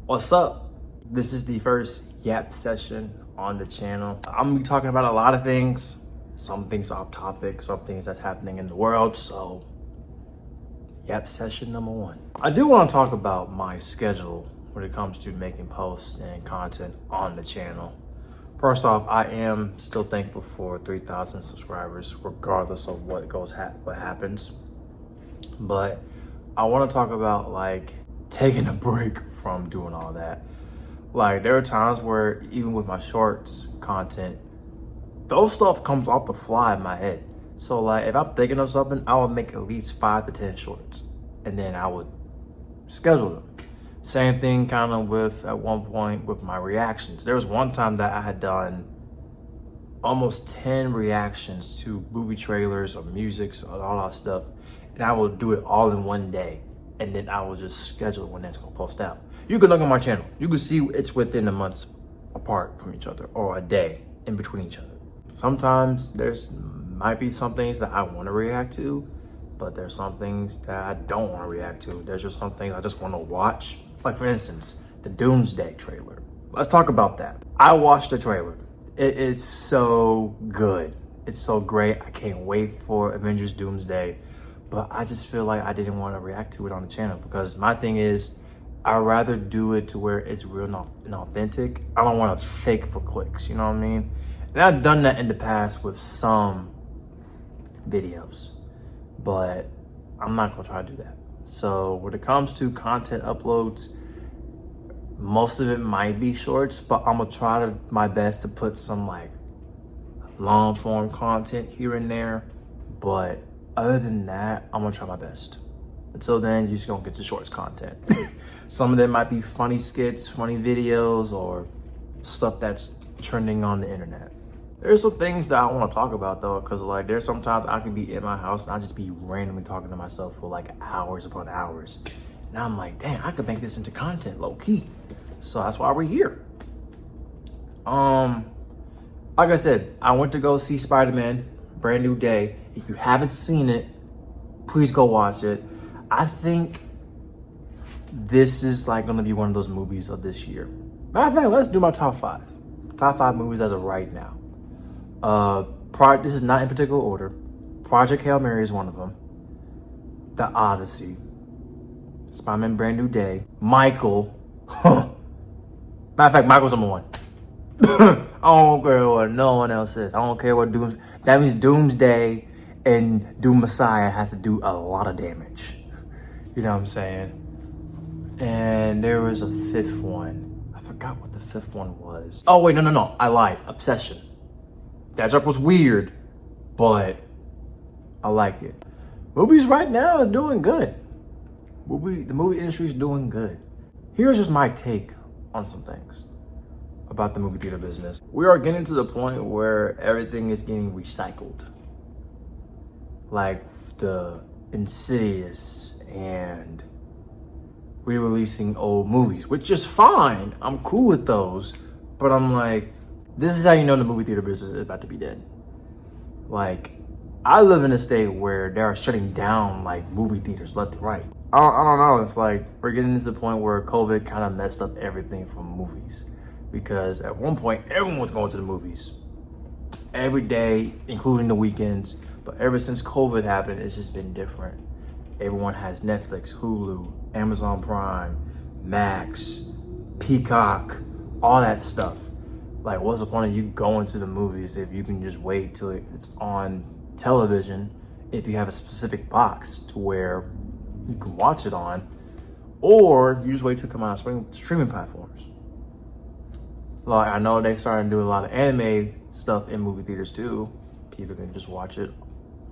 What's up? This is the first Yap session on the channel. I'm gonna be talking about a lot of things. Some things off topic, some things that's happening in the world. So, Yap session number one. I do want to talk about my schedule when it comes to making posts and content on the channel. First off, I am still thankful for 3,000 subscribers, regardless of what happens. But I want to talk about like taking a break from doing all that. Like there are times where even with my shorts content, those stuff comes off the fly in my head. So like if I'm thinking of something, I would make at least 5 to 10 shorts and then I would schedule them. Same thing kind of with at one point with my reactions. There was one time that I had done almost 10 reactions to movie trailers or music or all that stuff. And I would do it all in one day. And then I will just schedule when it's gonna post out. You can look on my channel. You can see it's within the months apart from each other or a day in between each other. Sometimes might be some things that I want to react to, but there's some things that I don't want to react to. There's just some things I just want to watch. Like for instance, the Doomsday trailer. Let's talk about that. I watched the trailer. It is so good. It's so great. I can't wait for Avengers Doomsday. But I just feel like I didn't want to react to it on the channel because my thing is, I'd rather do it to where it's real and authentic. I don't want to fake for clicks, you know what I mean? And I've done that in the past with some videos, but I'm not gonna try to do that. So when it comes to content uploads, most of it might be shorts, but I'm gonna try my best to put some like long form content here and there. But other than that, I'm gonna try my best. Until then, you're just gonna get the shorts content. Some of them might be funny skits, funny videos, or stuff that's trending on the internet. There's some things that I wanna talk about though, cause like there's sometimes I can be in my house and I just be randomly talking to myself for like hours upon hours. And I'm like, damn, I could make this into content low key. So that's why we're here. Like I said, I went to go see Spider-Man, Brand New Day. If you haven't seen it, please go watch it. I think this is like gonna be one of those movies of this year. Matter of fact, let's do my top 5. Top 5 movies as of right now. This is not in particular order. Project Hail Mary is one of them. The Odyssey. Spider-Man Brand New Day. Michael. Matter of fact, Michael's number 1. I don't care what no one else says. I don't care what that means Doomsday and Doom Messiah has to do a lot of damage. You know what I'm saying? And there was a 5th one. I forgot what the 5th one was. Oh wait, no. I lied. Obsession. That joke was weird, but I like it. Movies right now is doing good. The movie industry is doing good. Here's just my take on some things about the movie theater business. We are getting to the point where everything is getting recycled. Like the Insidious and re-releasing old movies, which is fine. I'm cool with those, but I'm like, this is how you know the movie theater business is about to be dead. Like, I live in a state where they are shutting down like movie theaters left and right. I don't know, it's like we're getting to the point where COVID kind of messed up everything from movies. Because at one point, everyone was going to the movies every day, including the weekends. But ever since COVID happened, it's just been different. Everyone has Netflix, Hulu, Amazon Prime, Max, Peacock, all that stuff. Like, what's the point of you going to the movies if you can just wait till it's on television, if you have a specific box to where you can watch it on, or you just wait till it come out on streaming platforms. Like, I know they started doing a lot of anime stuff in movie theaters too. People can just watch it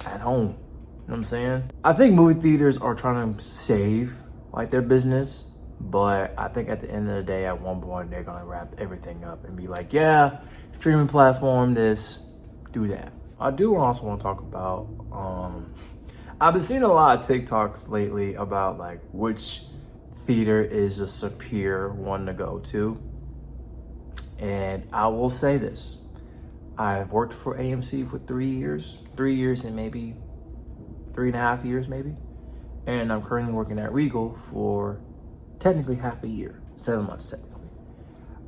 at home. You know what I'm saying? I think movie theaters are trying to save like their business, but I think at the end of the day, at one point, they're gonna wrap everything up and be like, yeah, streaming platform, this, do that. I do also want to talk about, I've been seeing a lot of TikToks lately about like which theater is a superior one to go to. And I will say this, I've worked for AMC for 3 years and maybe 3.5 years maybe. And I'm currently working at Regal for technically half a year. 7 months technically.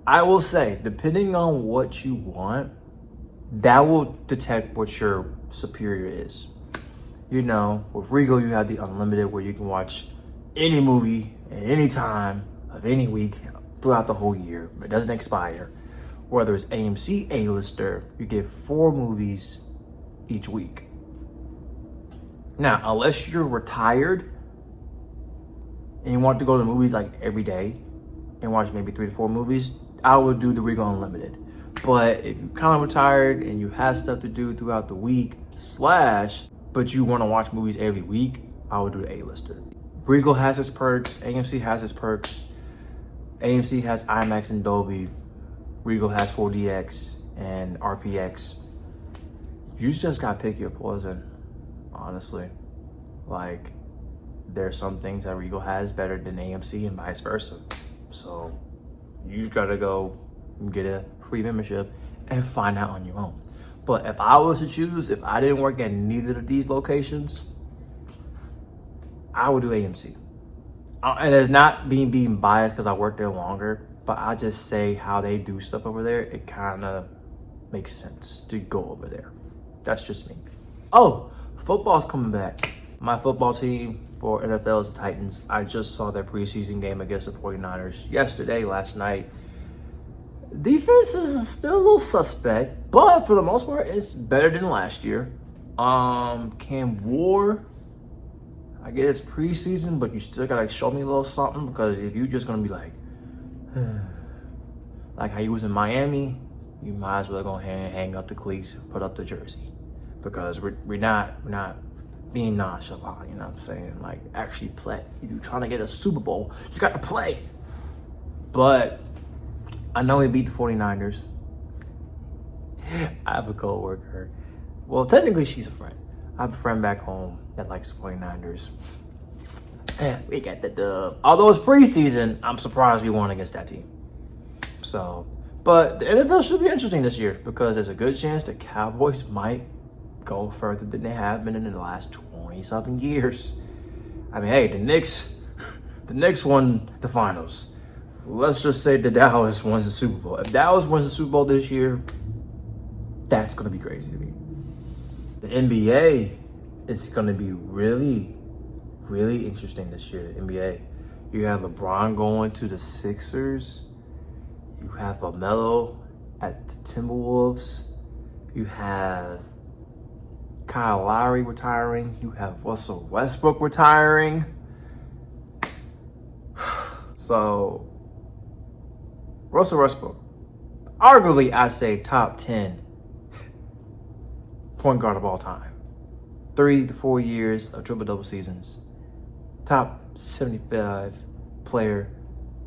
I will say, depending on what you want, that will detect what your superior is. You know, with Regal, you have the unlimited where you can watch any movie at any time of any week throughout the whole year. It doesn't expire. Whether it's AMC A-lister, you get 4 movies each week. Now, unless you're retired and you want to go to the movies like every day and watch maybe 3 to 4 movies, I would do the Regal Unlimited. But if you're kind of retired and you have stuff to do throughout the week, but you want to watch movies every week, I would do the A-lister. Regal has its perks, AMC has its perks. AMC has IMAX and Dolby. Regal has 4DX and RPX. You just gotta pick your poison, honestly. Like, there's some things that Regal has better than AMC and vice versa. So you just gotta go get a free membership and find out on your own. But if I was to choose, if I didn't work at neither of these locations, I would do AMC. And it's not being biased because I worked there longer, but I just say how they do stuff over there, it kind of makes sense to go over there. That's just me. Oh, football's coming back. My football team for NFL is the Titans. I just saw their preseason game against the 49ers last night. Defense is still a little suspect, but for the most part, it's better than last year. Cam Ward, I get it's preseason, but you still gotta show me a little something, because if you're just gonna be like how you was in Miami, you might as well go ahead and hang up the cleats, put up the jersey, because we're not being nonchalant. You know what I'm saying? Like, actually play. If you're trying to get a Super Bowl, you got to play. But I know he beat the 49ers. I have a coworker. Well, technically, she's a friend. I have a friend back home that likes the 49ers. We got the dub. Although it's preseason, I'm surprised we won against that team. So, but the NFL should be interesting this year, because there's a good chance the Cowboys might go further than they have been in the last 20-something years. I mean, hey, the Knicks won the finals. Let's just say the Dallas wins the Super Bowl. If Dallas wins the Super Bowl this year, that's going to be crazy to me. The NBA is going to be really, really interesting this year, the NBA. You have LeBron going to the Sixers. You have LaMelo at the Timberwolves. You have Kyle Lowry retiring. You have Russell Westbrook retiring. So, Russell Westbrook, arguably, I say top 10 point guard of all time. 3 to 4 years of triple-double seasons. Top 75 player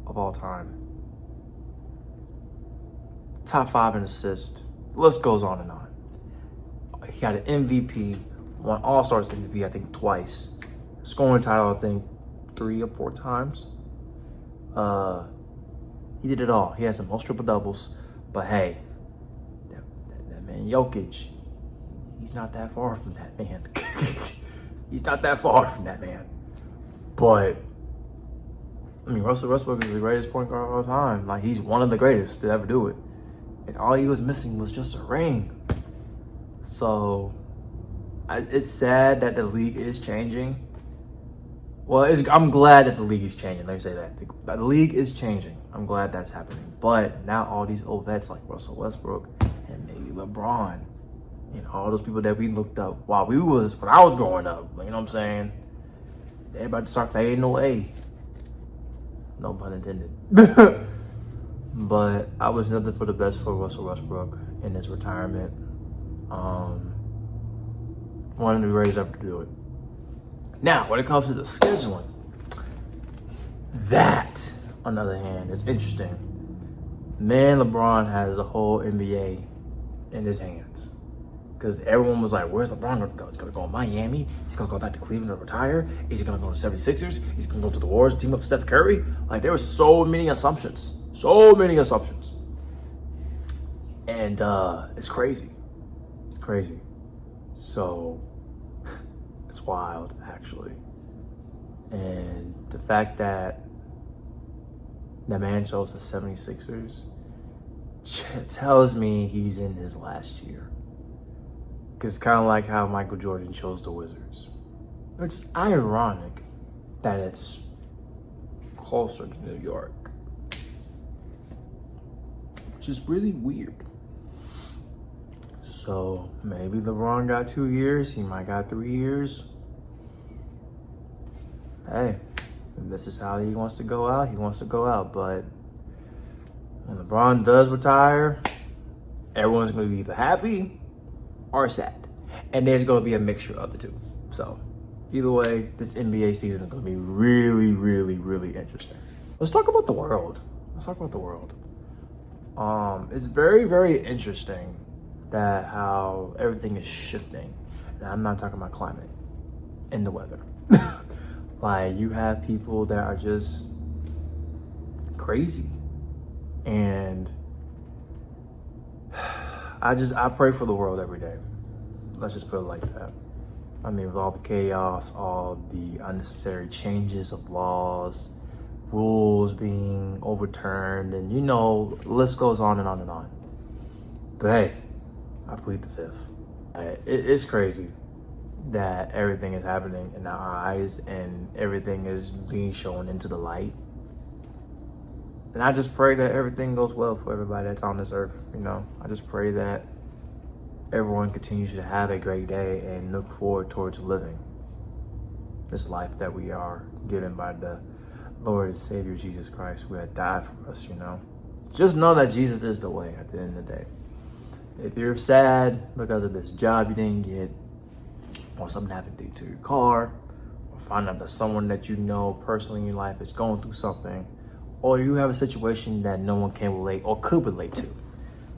of all time. Top 5 in assists. The list goes on and on. He got an MVP, won All-Stars MVP, I think, twice. Scoring title, I think, 3 or 4 times. He did it all. He has the most triple doubles. But hey, that man Jokic, he's not that far from that man. He's not that far from that man. But I mean, Russell Westbrook is the greatest point guard of all time. Like, he's one of the greatest to ever do it. And all he was missing was just a ring. So it's sad that the league is changing. Well, I'm glad that the league is changing. Let me say that. The league is changing. I'm glad that's happening. But now all these old vets like Russell Westbrook and maybe LeBron and all those people that we looked up when I was growing up, you know what I'm saying? They're about to start fading away. No pun intended. But I was nothing for the best for Russell Westbrook in his retirement. One of the greatest ever to do it. Now, when it comes to the scheduling, that, on the other hand, is interesting. Man, LeBron has the whole NBA in his hands. Because everyone was like, where's LeBron going to go? He's going to go to Miami? He's going to go back to Cleveland to retire? Is he going to go to the 76ers? He's going to go to the Warriors, team up with Steph Curry? Like, there were so many assumptions. So many assumptions. And it's crazy. It's crazy. So, it's wild, actually. And the fact that That man chose the 76ers. Tells me he's in his last year. Because kind of like how Michael Jordan chose the Wizards. It's ironic that it's closer to New York. Which is really weird. So maybe LeBron got 2 years. He might got 3 years. Hey, if this is how he wants to go out, he wants to go out. But when LeBron does retire, everyone's going to be either happy or sad. And there's going to be a mixture of the two. So either way, this NBA season is going to be really, really, really interesting. Let's talk about the world. It's very, very interesting that how everything is shifting. And I'm not talking about climate and the weather. Like, you have people that are just crazy. And I pray for the world every day. Let's just put it like that. I mean, with all the chaos, all the unnecessary changes of laws, rules being overturned, and the list goes on and on and on. But hey, I plead the fifth. It's crazy that everything is happening in our eyes and everything is being shown into the light. And I just pray that everything goes well for everybody that's on this earth. I just pray that everyone continues to have a great day and look forward towards living this life that we are given by the Lord and Savior Jesus Christ, who had died for us. Just know that Jesus is the way at the end of the day. If you're sad because of this job you didn't get, or something happened to your car, or find out that someone that you know personally in your life is going through something, or you have a situation that no one can relate or could relate to,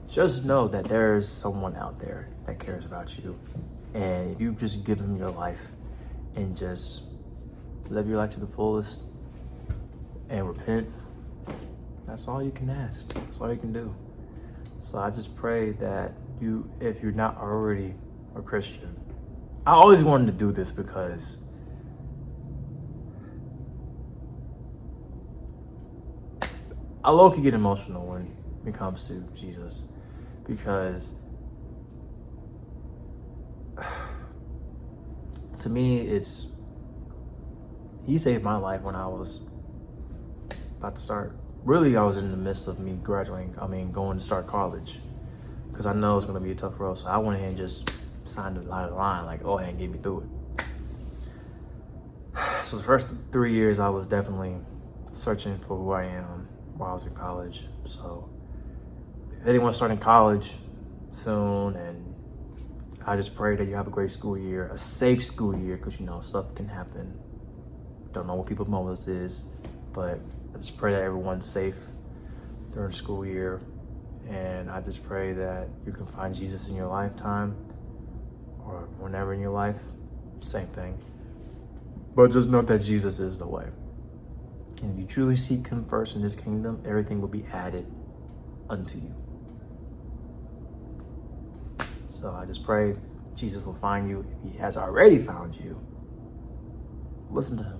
just know that there's someone out there that cares about you. And if you just give them your life and just live your life to the fullest and repent, that's all you can ask. That's all you can do. So I just pray that if you're not already a Christian, I always wanted to do this because I low-key get emotional when it comes to Jesus, because to me, he saved my life when I was about to start. Really, I was in the midst of me going to start college, because I know it's going to be a tough road. So I went ahead and just signed the line, like, go ahead and get me through it. So the first 3 years, I was definitely searching for who I am while I was in college. So if anyone's starting college soon, and I just pray that you have a great school year, a safe school year, because stuff can happen. Don't know what people's motives is, but I just pray that everyone's safe during school year. And I just pray that you can find Jesus in your lifetime, or whenever in your life, same thing. But just know that Jesus is the way. And if you truly seek him first in his kingdom, everything will be added unto you. So I just pray Jesus will find you. If he has already found you, listen to him.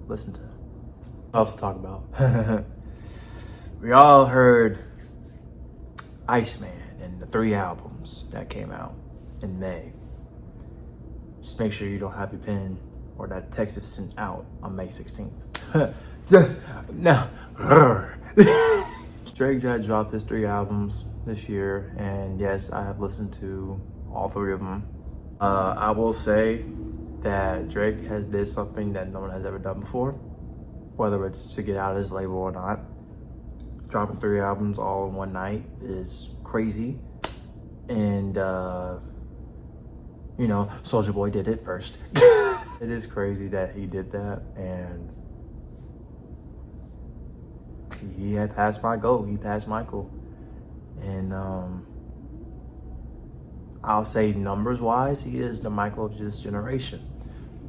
Listen to him. What else to talk about? We all heard Iceman and the 3 albums that came out in May. Just make sure you don't have your pen or that text is sent out on May 16th. No. Drake had dropped his 3 albums this year, and yes, I have listened to all 3 of them. I will say that Drake has did something that no one has ever done before, whether it's to get out of his label or not. Dropping 3 albums all in one night is crazy. And, Soulja Boy did it first. It is crazy that he did that, and he had passed my goal. He passed Michael. And I'll say numbers-wise, he is the Michael of this generation.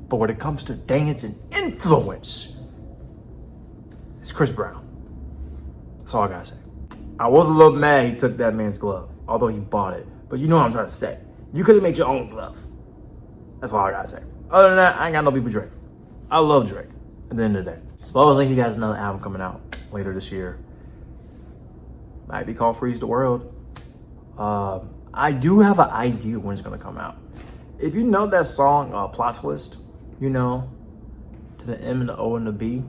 But when it comes to dance and influence, it's Chris Brown. That's all I gotta say. I was a little mad he took that man's glove, although he bought it. But you know what I'm trying to say. You could have made your own glove. That's all I gotta say. Other than that, I ain't got no beef with Drake. I love Drake at the end of the day. Supposedly he got another album coming out later this year. Might be called Freeze the World. I do have an idea when it's gonna come out. If you know that song, Plot Twist, you know, to the M and the O and the B,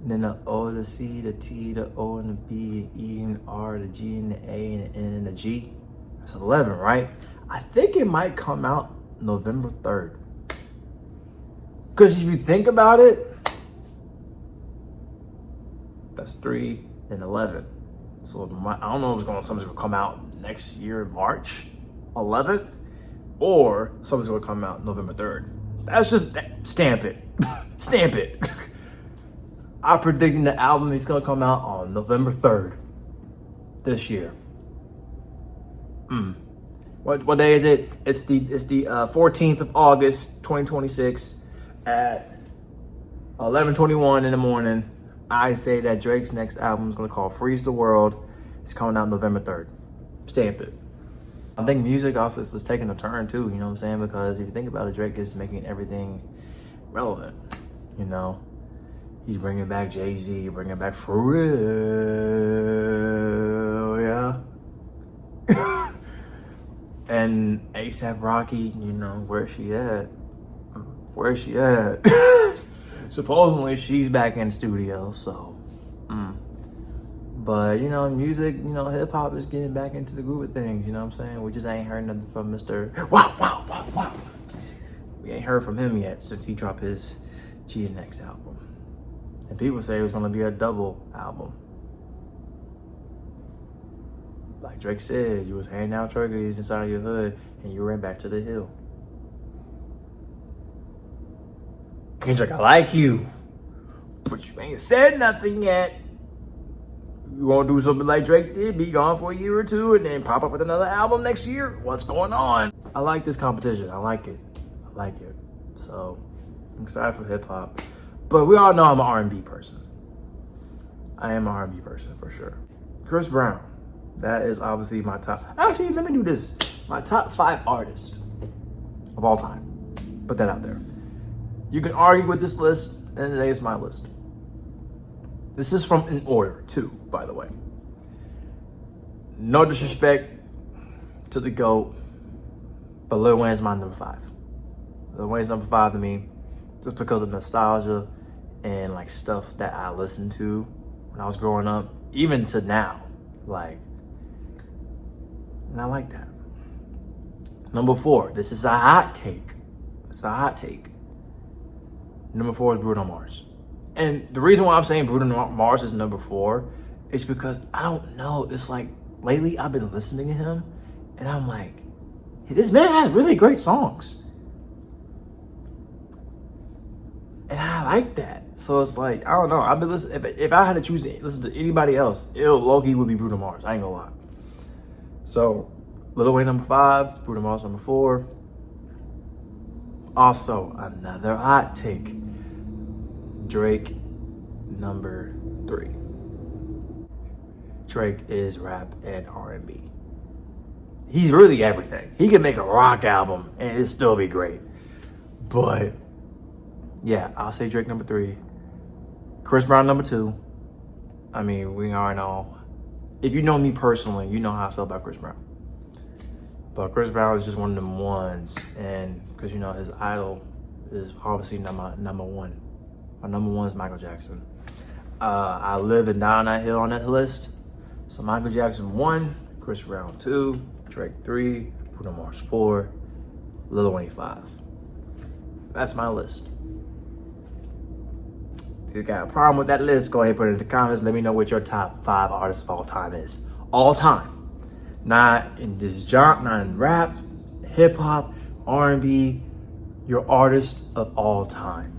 and then the O, the C, the T, the O and the B, E and the R, the G and the A and the N and the G. That's 11, right? I think it might come out November 3rd. Because if you think about it, that's 3 and 11. So I don't know if something's gonna come out next year, March 11th, or something's gonna come out November 3rd. That's just, stamp it, stamp it. I'm predicting the album is gonna come out on November 3rd this year. What day is it? It's the 14th of August, 2026 at 11:21 in the morning. I say that Drake's next album is gonna call Freeze the World. It's coming out November 3rd. Stamp it. I think music also is taking a turn too, you know what I'm saying? Because if you think about it, Drake is making everything relevant, you know? He's bringing back Jay-Z, bringing back For Real, yeah? And A$AP Rocky, you know, where's she at? Where's she at? Supposedly she's back in the studio, so. But, you know, music, you know, hip hop is getting back into the groove of things, you know what I'm saying? We just ain't heard nothing from Mr. Wow. We ain't heard from him yet since he dropped his GNX album. And people say it was gonna be a double album. Like Drake said, you was handing out turkeys inside of your hood and you ran back to the hill. Kendrick, I like you, but you ain't said nothing yet. You wanna do something like Drake did, be gone for a year or two and then pop up with another album next year? What's going on? I like this competition, I like it. So, I'm excited for hip hop. But we all know I'm an R&B person. I am an R&B person for sure. Chris Brown, that is obviously my top. Actually, let me do this. My top 5 artists of all time. Put that out there. You can argue with this list, and today is my list. This is from in order too, by the way. No disrespect to the GOAT, but Lil Wayne's my number 5. Lil Wayne's number 5 to me, just because of nostalgia and like stuff that I listened to when I was growing up, even to now, like, and I like that. Number 4, this is a hot take. It's a hot take. Number 4 is Bruno Mars. And the reason why I'm saying Bruno Mars is number 4 is because I don't know. It's like lately I've been listening to him and I'm like, hey, this man has really great songs. And I like that. So it's like, I don't know. I've been listening. If I had to choose to listen to anybody else, low-key would be Bruno Mars. I ain't gonna lie. So, Lil Wayne number 5, Bruno Mars number 4. Also, another hot take. Drake number 3. Drake is rap and R&B. He's really everything. He can make a rock album and it'd still be great. But yeah, I'll say Drake number 3. Chris Brown number 2. I mean, we already know. If you know me personally, you know how I feel about Chris Brown. But Chris Brown is just one of them ones. And because, you know, his idol is obviously number 1. My number 1 is Michael Jackson. I live and die on that hill on that list. So Michael Jackson 1, Chris Brown 2, Drake 3, Bruno Mars 4, Lil Wayne 5. That's my list. If you got a problem with that list, go ahead and put it in the comments. Let me know what your top 5 artists of all time is. All time. Not in this genre, not in rap, hip hop, R&B, your artist of all time.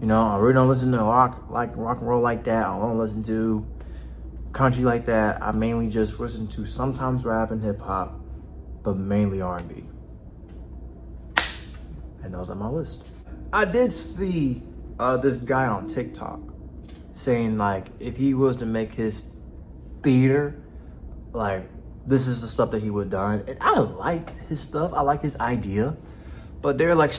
You know, I really don't listen to rock and roll like that. I don't listen to country like that. I mainly just listen to sometimes rap and hip hop, but mainly R&B. And those are my list. I did see this guy on TikTok saying like if he was to make his theater, like this is the stuff that he would have done. And I liked his stuff. I like his idea. But they're like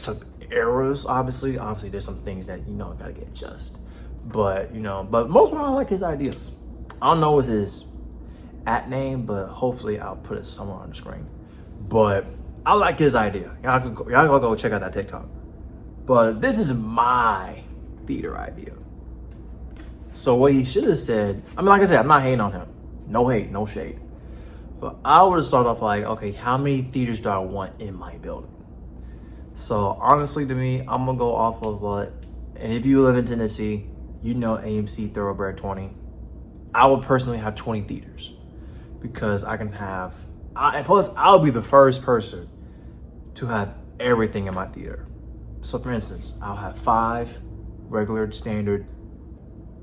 errors, obviously there's some things that, gotta get adjusted. But, but most of all, I like his ideas. I don't know what his at name, but hopefully I'll put it somewhere on the screen. But I like his idea. Y'all gotta go check out that TikTok. But this is my theater idea. So what he should have said, like I said, I'm not hating on him. No hate, no shade. But I would have started off like, okay, how many theaters do I want in my building? So honestly, to me, I'm gonna go off of what, and if you live in Tennessee, AMC Thoroughbred 20. I would personally have 20 theaters because I can have, and plus I'll be the first person to have everything in my theater. So for instance, I'll have 5 regular standard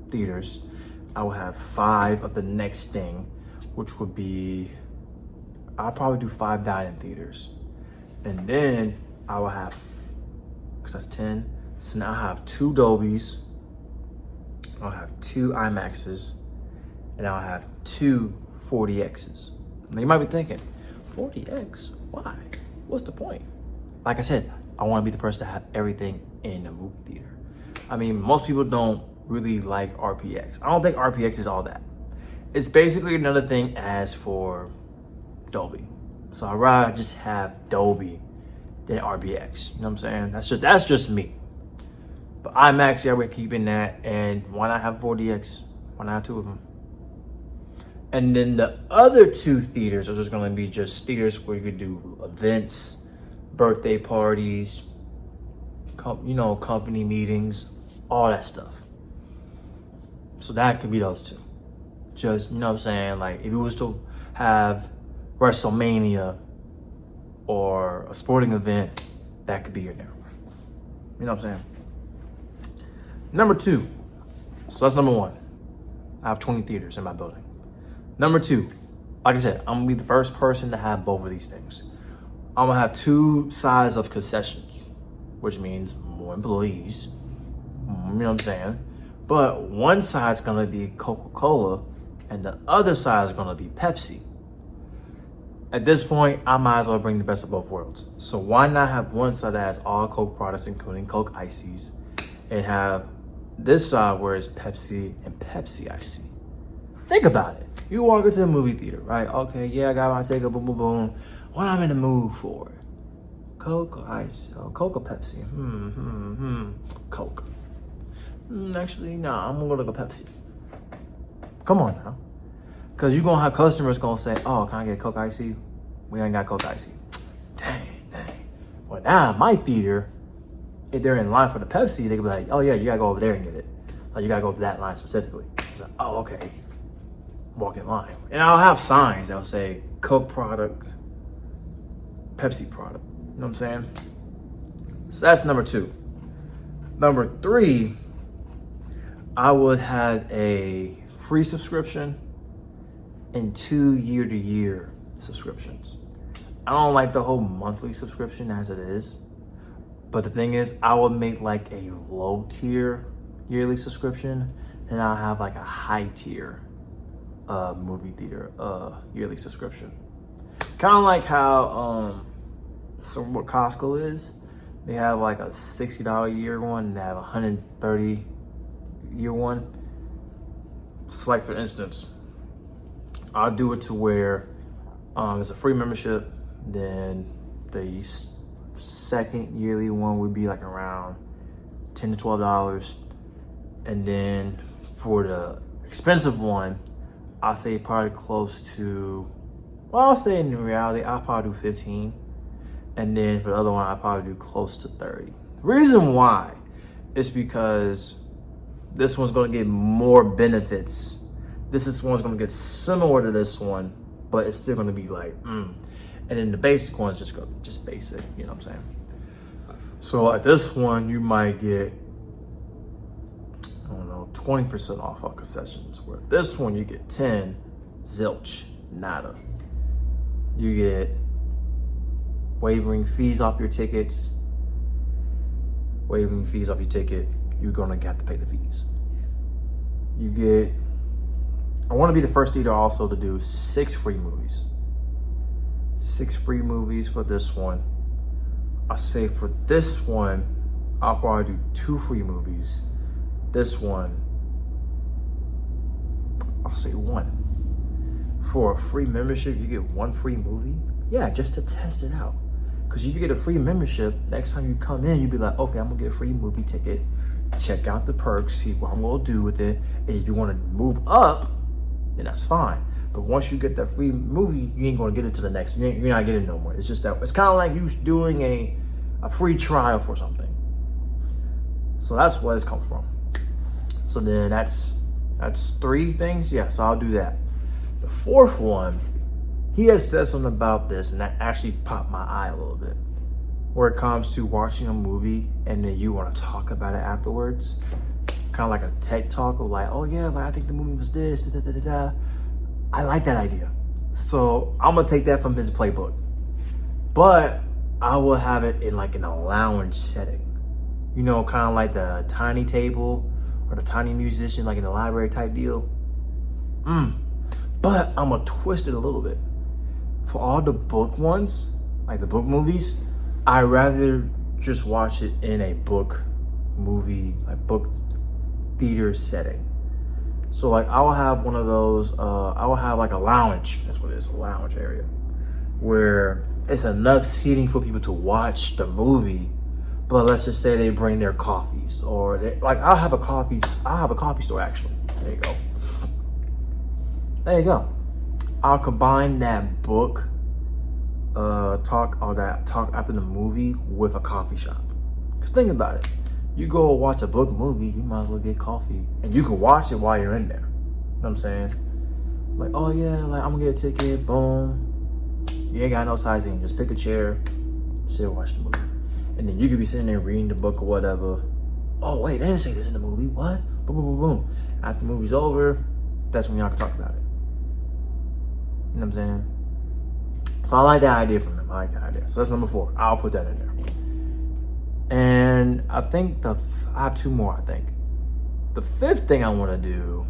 theaters. I will have 5 of the next thing, which would be, I'll probably do 5 dining theaters. And then I will have, because that's 10. So now I have 2 Dolbys. I'll have 2 IMAXs. And I'll have 2 40Xs. Now you might be thinking, 40X? Why? What's the point? Like I said, I want to be the person to have everything in a movie theater. Most people don't really like RPX. I don't think RPX is all that. It's basically another thing as for Dolby. So I'd rather just have Dolby than RPX. You know what I'm saying? That's just me. But IMAX, yeah, we're keeping that. And why not have 40X? Why not have 2 of them? And then the other 2 theaters are just gonna be just theaters where you could do events, birthday parties, company meetings, all that stuff. So that could be those 2. Just, what I'm saying? Like if it was to have WrestleMania or a sporting event, that could be in there. You know what I'm saying? Number 2. So that's number 1. I have 20 theaters in my building. Number 2, like I said, I'm gonna be the first person to have both of these things. I'm gonna have 2 sides of concessions, which means more employees. You know what I'm saying? But one side's gonna be Coca-Cola and the other side's gonna be Pepsi. At this point, I might as well bring the best of both worlds. So why not have one side that has all Coke products, including Coke Ices, and have this side where it's Pepsi and Pepsi Icy? Think about it. You walk into a movie theater, right? Okay, yeah, I got my ticket, boom, boom, boom. What I'm in the mood for? Coke or Ice? Oh, Coke or Pepsi? Coke. Actually, no, I'm gonna go Pepsi. Come on now. Because you're gonna have customers gonna say, oh, can I get Coke Icy? We ain't got Coke Icy. Dang. Well, now my theater, if they're in line for the Pepsi, they could be like, oh yeah, you gotta go over there and get it. Like you gotta go to that line specifically. It's like, oh, okay. Walk in line. And I'll have signs that'll say Coke product, Pepsi product. You know what I'm saying? So that's number 2. Number 3, I would have a free subscription and 2 year-to-year subscriptions. I don't like the whole monthly subscription as it is. But the thing is, I would make like a low tier yearly subscription, and I'll have like a high tier movie theater yearly subscription. Kind of like how what Costco is. They have like a $60 year one and they have a $130 year one. So like for instance, I'll do it to where it's a free membership. Then the second yearly one would be like around $10 to $12. And then for the expensive one, I'll say probably close to, well, I'll say in reality, I'll probably do 15. And then for the other one, I'll probably do close to 30. The reason why is because this one's gonna get more benefits. One's gonna get similar to this one, but it's still gonna be like, And then the basic one's just basic, you know what I'm saying? So like this one, you might get, 20% off our concessions. Where this one, you get 10, zilch, nada. You get waiving fees off your tickets. Waiving fees off your ticket, you're gonna have to pay the fees. You get, I wanna be the first theater also to do 6 free movies. 6 free movies for this one. I say for this one, I'll probably do 2 free movies. This one, I'll say 1. For a free membership, you get 1 free movie? Yeah, just to test it out. Because if you get a free membership, next time you come in, you'll be like, okay, I'm gonna get a free movie ticket, check out the perks, see what I'm gonna do with it. And if you wanna move up, then that's fine. But once you get that free movie, you ain't gonna get it to the next, you're not getting it no more. It's just that, it's kind of like you doing a free trial for something. So that's where it's come from. So then that's 3 things. Yeah, so I'll do that. The 4th one, he has said something about this, and that actually popped my eye a little bit. Where it comes to watching a movie and then you want to talk about it afterwards, kind of like a tech talk of like, oh yeah, like I think the movie was this, da da da da. I like that idea, so I'm gonna take that from his playbook, but I will have it in like in a lounge setting, you know, kind of like the tiny table or the tiny musician, like in the library type deal. But I'm gonna twist it a little bit. For all the book ones, like the book movies, I'd rather just watch it in a book movie, like book theater setting. So like I will have one of those, I will have like a lounge, that's what it is, a lounge area, where it's enough seating for people to watch the movie, but let's just say they bring their coffees, or I'll have a coffee store actually. There you go. I'll combine that book talk after the movie with a coffee shop. Cause think about it. You go watch a book movie, you might as well get coffee. And you can watch it while you're in there. You know what I'm saying? Like, oh yeah, like I'm gonna get a ticket, boom. You ain't got no sightseeing, just pick a chair, sit and watch the movie. And then you could be sitting there reading the book or whatever. Oh wait, they didn't say this in the movie, what? Boom, boom, boom, boom. After the movie's over, that's when y'all can talk about it. You know what I'm saying? So I like that idea from him. I like that idea. So that's number 4. I'll put that in there. And I think I have 2 more, I think. The 5th thing I want to do,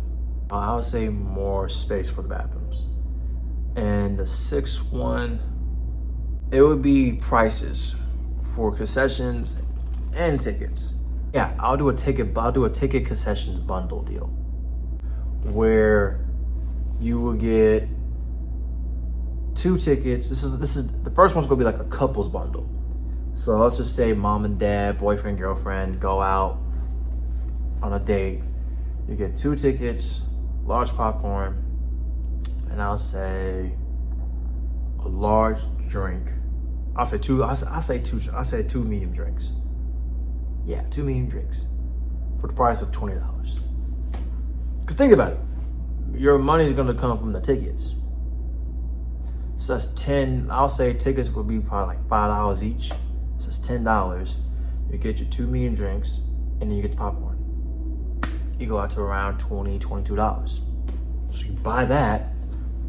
I would say more space for the bathrooms. And the 6th one, it would be prices for concessions and tickets. Yeah, I'll do a ticket concessions bundle deal where you will get 2 tickets. This is the first one's gonna be like a couples bundle. So let's just say mom and dad, boyfriend, girlfriend go out on a date. You get 2 tickets, large popcorn, and I'll say a large drink. I'll say 2 medium drinks. Yeah, 2 medium drinks for the price of $20. Cause think about it, your money's gonna come from the tickets. So that's 10, I'll say tickets would be probably like $5 each. So it's $10. You get your 2 medium drinks and then you get the popcorn. You go out to around $20, $22. So you buy that,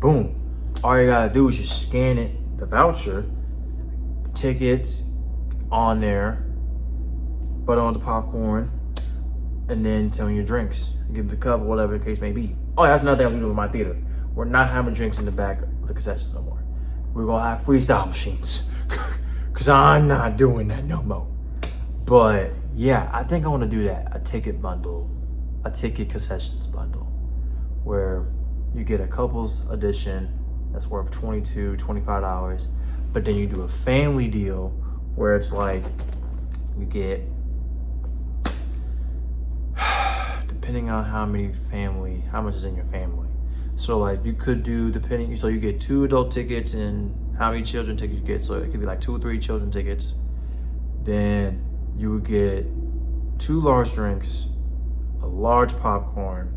boom. All you gotta do is just scan it, the voucher, tickets on there, put on the popcorn, and then tell me your drinks. Give the cup or whatever the case may be. Oh, that's another thing I'm doing with my theater. We're not having drinks in the back of the concessions no more. We're gonna have freestyle machines. Cause I'm not doing that no more. But yeah, I think I wanna do that. A ticket bundle, a ticket concessions bundle, where you get a couples edition that's worth $22, $25, but then you do a family deal where it's like, you get, depending on how much is in your family. So like you could do, so you get 2 adult tickets and how many children tickets you get. So it could be like 2 or 3 children tickets. Then you would get 2 large drinks, a large popcorn,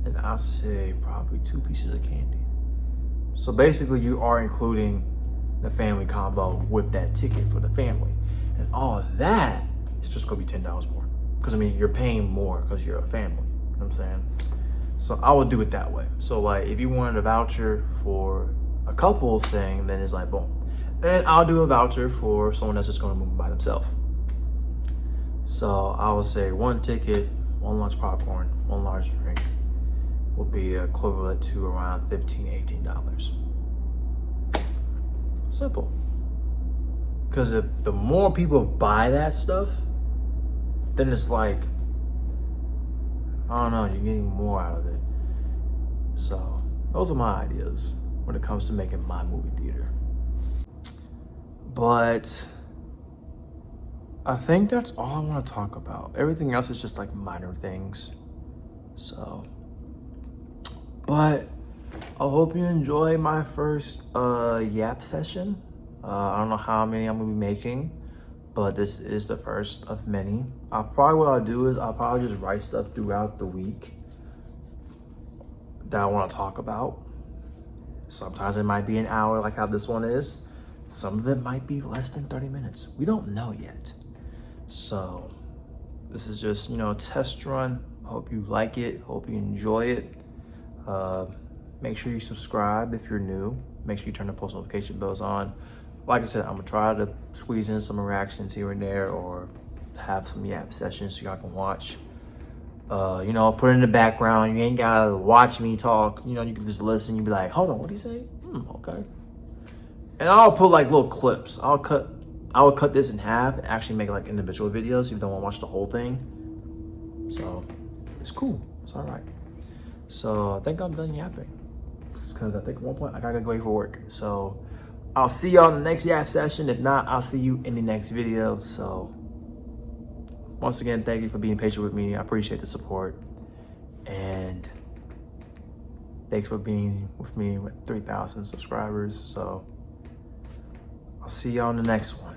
and I'll say probably 2 pieces of candy. So basically you are including the family combo with that ticket for the family. And all of that is just gonna be $10 more. Cause I mean, you're paying more because you're a family, you know what I'm saying? So I would do it that way. So like if you wanted a voucher for a couple thing, then it's like boom. Then I'll do a voucher for someone that's just gonna move by themselves. So I would say 1 ticket, 1 large popcorn, 1 large drink will be equivalent to around $15, $18. Simple. Because if the more people buy that stuff, then it's like, I don't know, you're getting more out of it. So those are my ideas when it comes to making my movie theater. But I think that's all I want to talk about. Everything else is just like minor things. So, but I hope you enjoy my first Yap session. I don't know how many I'm gonna be making, but this is the first of many. What I'll do is I'll probably just write stuff throughout the week that I want to talk about. Sometimes it might be an hour like how this one is. Some of it might be less than 30 minutes. We don't know yet. So this is just, you know, a test run. Hope you like it. Hope you enjoy it. Make sure you subscribe if you're new. Make sure you turn the post notification bells on. Like I said, I'm gonna try to squeeze in some reactions here and there, or have some Yap sessions so y'all can watch. You know, put it in the background. You ain't gotta watch me talk. You know, you can just listen. You be like, hold on, what do you say? Okay. And I'll put like little clips. I would cut this in half and actually make like individual videos if you don't want to watch the whole thing. So it's cool. It's all right. So I think I'm done yapping, because I think at one point I gotta go for work. So I'll see y'all in the next Yap session. If not, I'll see you in the next video. So once again, thank you for being patient with me. I appreciate the support. And thanks for being with me with 3,000 subscribers. So I'll see y'all in the next one.